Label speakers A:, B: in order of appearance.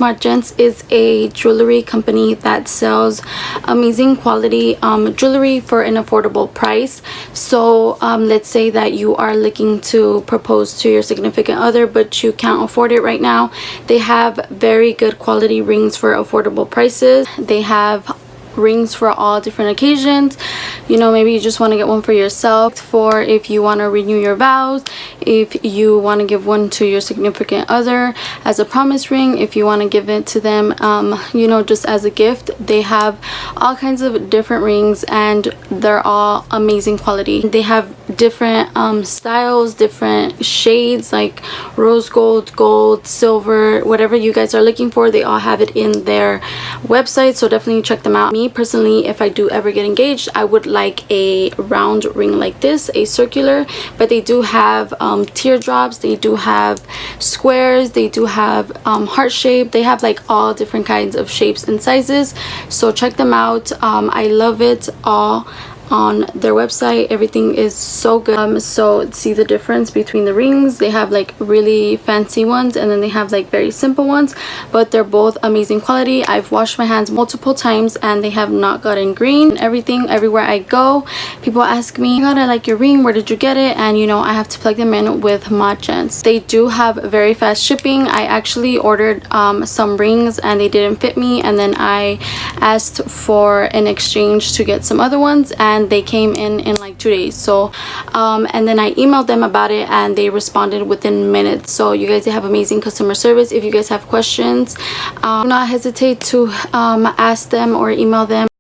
A: Smart Gents is a jewelry company that sells amazing quality jewelry for an affordable price. So let's say that you are looking to propose to your significant other but you can't afford it right now. They have very good quality rings for affordable prices. They have rings for all different occasions. You know, maybe you just want to get one for yourself, for if you want to renew your vows, if you want to give one to your significant other as a promise ring, if you want to give it to them you know, just as a gift. They have all kinds of different rings and they're all amazing quality. They have different styles, different shades, like rose gold, gold, silver, whatever you guys are looking for. They all have it in their website, so definitely check them out. Me personally, if I do ever get engaged, I would like a round ring like this, a circular, but they do have teardrops, they do have squares, they do have heart shape. They have like all different kinds of shapes and sizes, so check them out. I love it all on their website. Everything is so good. So see the difference between the rings. They have like really fancy ones and then they have like very simple ones, but they're both amazing quality. I've washed my hands multiple times and they have not gotten green. Everything, everywhere I go, people ask me, oh my god, I like your ring, where did you get it? And you know, I have to plug them in with Mod Gents. They do have very fast shipping. I actually ordered some rings and they didn't fit me, and then I asked for an exchange to get some other ones and they came in like 2 days. So and then I emailed them about it and they responded within minutes. So you guys, they have amazing customer service. If you guys have questions, do not hesitate to ask them or email them.